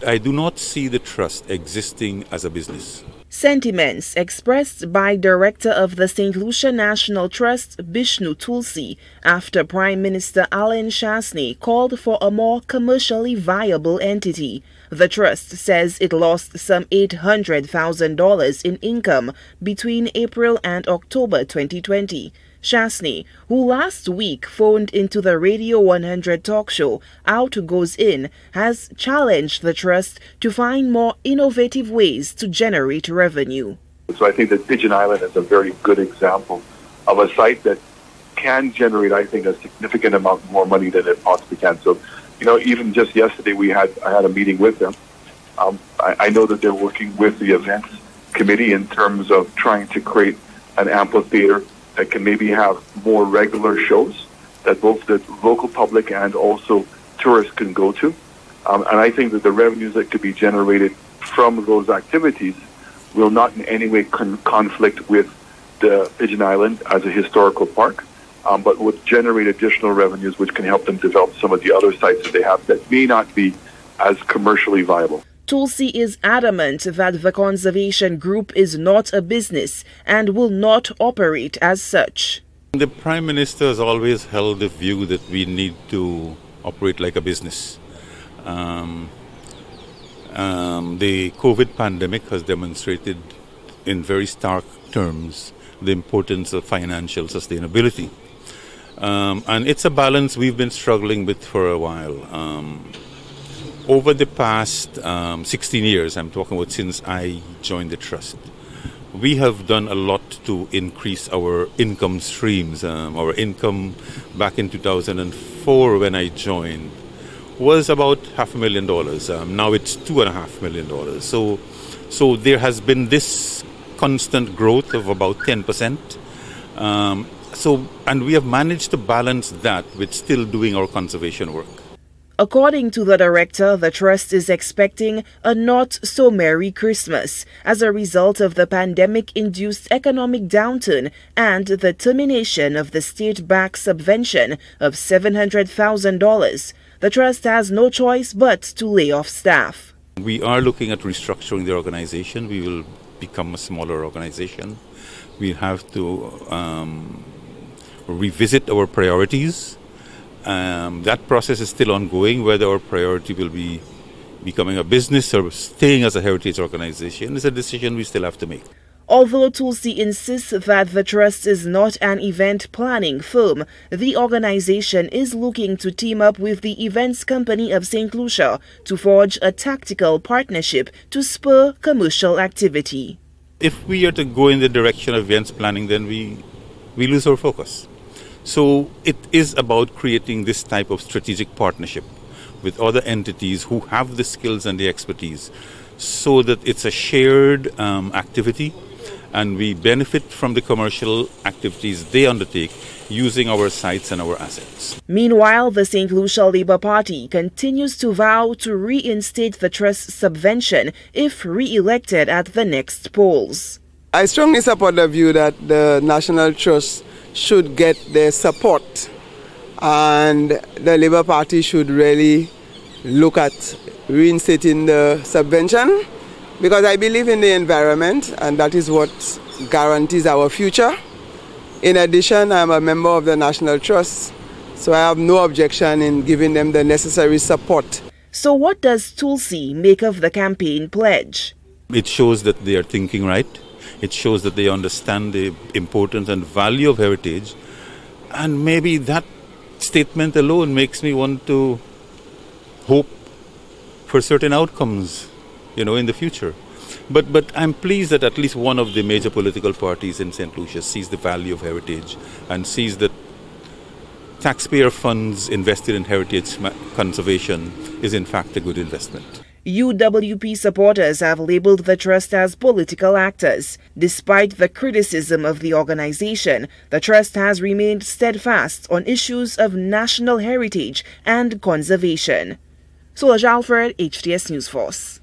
I do not see the trust existing as a business. Sentiments expressed by Director of the St. Lucia National Trust, Bishnu Tulsie, after Prime Minister Alan Shasney called for a more commercially viable entity. The trust says it lost some $800,000 in income between April and October 2020. Shasney, who last week phoned into the Radio 100 talk show Out Goes In, has challenged the trust to find more innovative ways to generate revenue. So I think that Pigeon Island is a very good example of a site that can generate, I think, a significant amount more money than it possibly can. So, even just yesterday I had a meeting with them. I know that they're working with the events committee in terms of trying to create an amphitheater that can maybe have more regular shows that both the local public and also tourists can go to. And I think that the revenues that could be generated from those activities will not in any way conflict with the Pigeon Island as a historical park, but would generate additional revenues which can help them develop some of the other sites that they have that may not be as commercially viable. Tulsie is adamant that the conservation group is not a business and will not operate as such. The Prime Minister has always held the view that we need to operate like a business. The COVID pandemic has demonstrated in very stark terms the importance of financial sustainability. And it's a balance we've been struggling with for a while. Over the past 16 years, I'm talking about since I joined the trust, we have done a lot to increase our income streams. Our income back in 2004 when I joined was about $500,000. Now it's $2.5 million. So there has been this constant growth of about 10%. And we have managed to balance that with still doing our conservation work. According to the director, the trust is expecting a not-so-merry Christmas as a result of the pandemic-induced economic downturn and the termination of the state-backed subvention of $700,000. The trust has no choice but to lay off staff. We are looking at restructuring the organization. We will become a smaller organization. We have to revisit our priorities. That process is still ongoing. Whether our priority will be becoming a business or staying as a heritage organization is a decision we still have to make. Although Tulsie insists that the trust is not an event planning firm, the organization is looking to team up with the events company of St. Lucia to forge a tactical partnership to spur commercial activity. If we are to go in the direction of events planning, then we lose our focus. So it is about creating this type of strategic partnership with other entities who have the skills and the expertise so that it's a shared activity and we benefit from the commercial activities they undertake using our sites and our assets. Meanwhile, the St. Lucia Labour Party continues to vow to reinstate the trust's subvention if re-elected at the next polls. I strongly support the view that the National Trust should get their support, and the Labour Party should really look at reinstating the subvention, because I believe in the environment and that is what guarantees our future. In addition, I'm a member of the National Trust, so I have no objection in giving them the necessary support. So what does Tulsie make of the campaign pledge? It shows that they are thinking right. It shows that they understand the importance and value of heritage. And maybe that statement alone makes me want to hope for certain outcomes, in the future. But I'm pleased that at least one of the major political parties in St. Lucia sees the value of heritage and sees that taxpayer funds invested in heritage conservation is in fact a good investment. UWP supporters have labeled the trust as political actors. Despite the criticism of the organization, the trust has remained steadfast on issues of national heritage and conservation. Solange Alfred, HTS News Force.